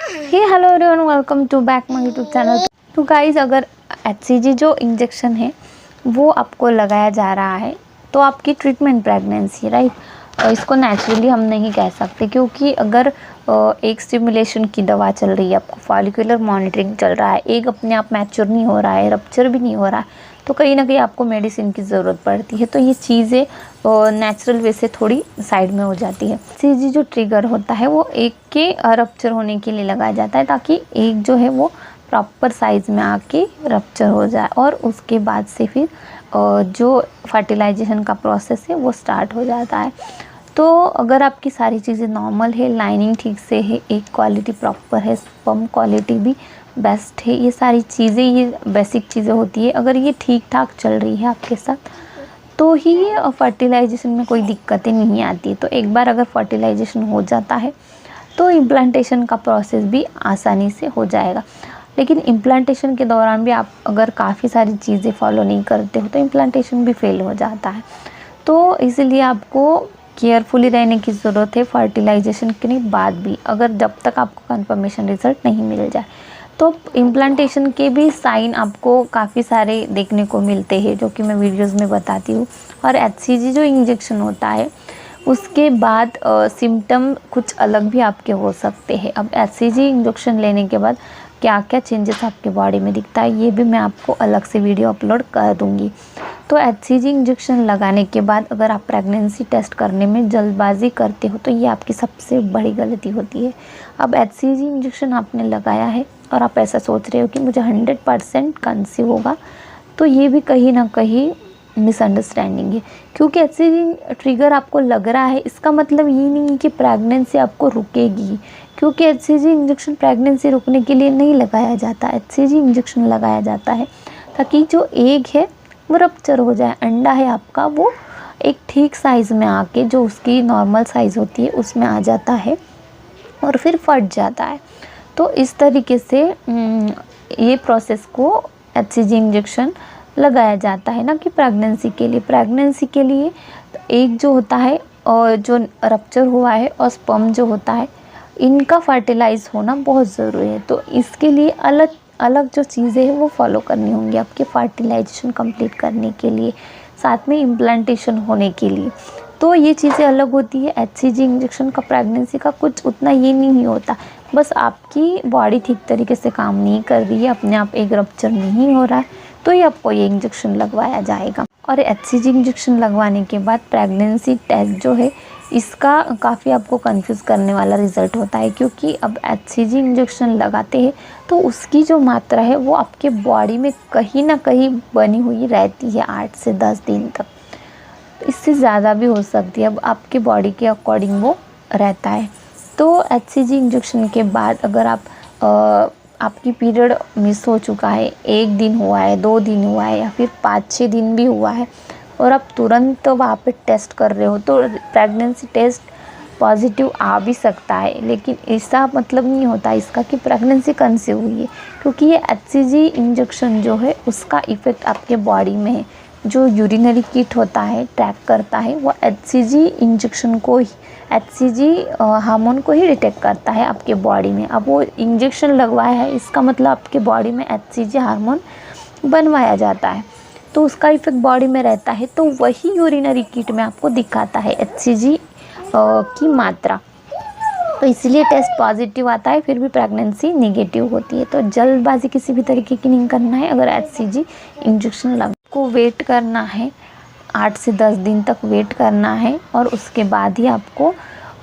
Hey hello everyone, welcome to back my YouTube channel. तो guys, अगर HCG जो injection है वो आपको लगाया जा रहा है तो आपकी ट्रीटमेंट प्रेगनेंसी राइट, इसको नेचुरली हम नहीं कह सकते, क्योंकि अगर एक स्टिमुलेशन की दवा चल रही है, आपको फॉलिकुलर मॉनिटरिंग चल रहा है, एक अपने आप मैच्योर नहीं हो रहा है, रप्चर भी नहीं हो रहा है, तो कहीं ना कहीं आपको मेडिसिन की ज़रूरत पड़ती है। तो ये चीज़ें नेचुरल वे से थोड़ी साइड में हो जाती है। CG जो ट्रिगर होता है वो एक के रप्चर होने के लिए लगाया जाता है, ताकि एक जो है वो प्रॉपर साइज़ में आके रप्चर हो जाए और उसके बाद से फिर जो फर्टिलाइजेशन का प्रोसेस है वो स्टार्ट हो जाता है। तो अगर आपकी सारी चीज़ें नॉर्मल है, लाइनिंग ठीक से है, एक क्वालिटी प्रॉपर है, स्पर्म क्वालिटी भी बेस्ट है, ये सारी चीज़ें, ये बेसिक चीज़ें होती है, अगर ये ठीक ठाक चल रही है आपके साथ तो ही फर्टिलाइजेशन में कोई दिक्कतें नहीं आती। तो एक बार अगर फर्टिलाइजेशन हो जाता है तो इम्प्लांटेशन का प्रोसेस भी आसानी से हो जाएगा। लेकिन इम्प्लांटेशन के दौरान भी आप अगर काफ़ी सारी चीज़ें फॉलो नहीं करते हो तो इम्प्लांटेशन भी फेल हो जाता है। तो इसलिए आपको केयरफुली रहने की ज़रूरत है फर्टिलाइजेशन के बाद भी, अगर जब तक आपको कंफर्मेशन रिज़ल्ट नहीं मिल जाए। तो इम्प्लांटेशन के भी साइन आपको काफ़ी सारे देखने को मिलते हैं, जो कि मैं वीडियोस में बताती हूँ। और HCG जो इंजेक्शन होता है उसके बाद सिम्टम कुछ अलग भी आपके हो सकते हैं। अब HCG इंजेक्शन लेने के बाद क्या क्या चेंजेस आपके बॉडी में दिखता है, ये भी मैं आपको अलग से वीडियो अपलोड कर दूँगी। तो HCG इंजेक्शन लगाने के बाद अगर आप प्रेगनेंसी टेस्ट करने में जल्दबाजी करते हो तो ये आपकी सबसे बड़ी गलती होती है। अब HCG इंजेक्शन आपने लगाया है और आप ऐसा सोच रहे हो कि मुझे 100% कंसीव होगा, तो ये भी कहीं ना कहीं मिसअंडरस्टैंडिंग है। क्योंकि HCG ट्रिगर आपको लग रहा है, इसका मतलब ये नहीं है कि प्रेगनेंसी आपको रुकेगी, क्योंकि HCG इंजेक्शन प्रेगनेंसी रुकने के लिए नहीं लगाया जाता। HCG इंजेक्शन लगाया जाता है ताकि जो एग है वो रप्चर हो जाए, अंडा है आपका वो एक ठीक साइज़ में आके, जो उसकी नॉर्मल साइज़ होती है उसमें आ जाता है और फिर फट जाता है। तो इस तरीके से ये प्रोसेस को HCG इंजेक्शन लगाया जाता है, ना कि प्रेगनेंसी के लिए। प्रेगनेंसी के लिए एक जो होता है और जो रप्चर हुआ है और स्पर्म जो होता है, इनका फर्टिलाइज होना बहुत ज़रूरी है। तो इसके लिए अलग अलग जो चीज़ें हैं वो फॉलो करनी होंगी आपके फर्टिलाइजेशन कंप्लीट करने के लिए, साथ में इम्प्लांटेशन होने के लिए। तो ये चीज़ें अलग होती है। HCG इंजेक्शन का प्रेगनेंसी का कुछ उतना ये नहीं होता, बस आपकी बॉडी ठीक तरीके से काम नहीं कर रही है, अपने आप एक रप्चर नहीं हो रहा है, तो ये आपको ये इंजेक्शन लगवाया जाएगा। और HCG इंजेक्शन लगवाने के बाद प्रेगनेंसी टेस्ट जो है इसका काफ़ी आपको कंफ्यूज करने वाला रिज़ल्ट होता है, क्योंकि अब HCG इंजेक्शन लगाते हैं तो उसकी जो मात्रा है वो आपके बॉडी में कहीं ना कहीं बनी हुई रहती है 8 से 10 दिन तक, इससे ज़्यादा भी हो सकती है। अब आपके बॉडी के अकॉर्डिंग वो रहता है। तो HCG इंजेक्शन के बाद अगर आपकी पीरियड मिस हो चुका है, 1 दिन हुआ है, 2 दिन हुआ है या फिर 5-6 दिन भी हुआ है और आप तुरंत वहाँ पे टेस्ट कर रहे हो, तो प्रेगनेंसी टेस्ट पॉजिटिव आ भी सकता है, लेकिन ऐसा मतलब नहीं होता इसका कि प्रेगनेंसी कंसीव हुई है, क्योंकि ये HCG इंजेक्शन जो है उसका इफ़ेक्ट आपके बॉडी में है। जो यूरिनरी किट होता है ट्रैक करता है वो HCG इंजेक्शन को ही, HCG हार्मोन को ही डिटेक्ट करता है आपके बॉडी में। अब वो इंजेक्शन लगवाया है, इसका मतलब आपके बॉडी में HCG हार्मोन बनवाया जाता है, तो उसका इफेक्ट बॉडी में रहता है, तो वही यूरिनरी किट में आपको दिखाता है HCG की मात्रा। तो इसलिए टेस्ट पॉजिटिव आता है, फिर भी प्रेगनेंसी नेगेटिव होती है। तो जल्दबाजी किसी भी तरीके की नहीं करना है। अगर HCG इंजेक्शन लग को वेट करना है, 8 से 10 दिन तक वेट करना है और उसके बाद ही आपको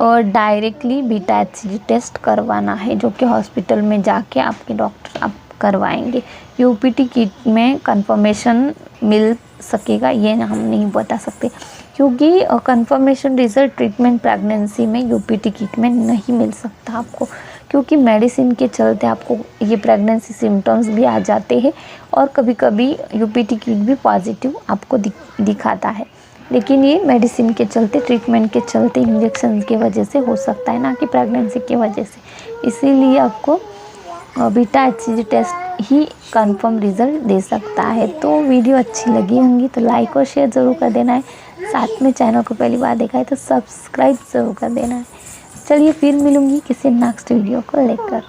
डायरेक्टली बीटा HCG टेस्ट करवाना है, जो कि हॉस्पिटल में जाके आपके डॉक्टर आप करवाएंगे। UPT किट में कंफर्मेशन मिल सकेगा ये हम नहीं बता सकते, क्योंकि कंफर्मेशन रिज़ल्ट ट्रीटमेंट प्रेगनेंसी में UPT किट में नहीं मिल सकता आपको, क्योंकि मेडिसिन के चलते आपको ये प्रेगनेंसी सिम्टम्स भी आ जाते हैं और कभी कभी UPT किट भी पॉजिटिव आपको दिखाता है, लेकिन ये मेडिसिन के चलते, ट्रीटमेंट के चलते, इंजेक्शन की वजह से हो सकता है, ना कि प्रेगनेंसी की वजह से। इसीलिए आपको बीटा HCG टेस्ट ही कंफर्म रिज़ल्ट दे सकता है। तो वीडियो अच्छी लगी होंगी तो लाइक और शेयर ज़रूर कर देना है, साथ में चैनल को पहली बार देखा है तो सब्सक्राइब ज़रूर कर देना है। चलिए फिर मिलूँगी किसी नेक्स्ट वीडियो को लेकर।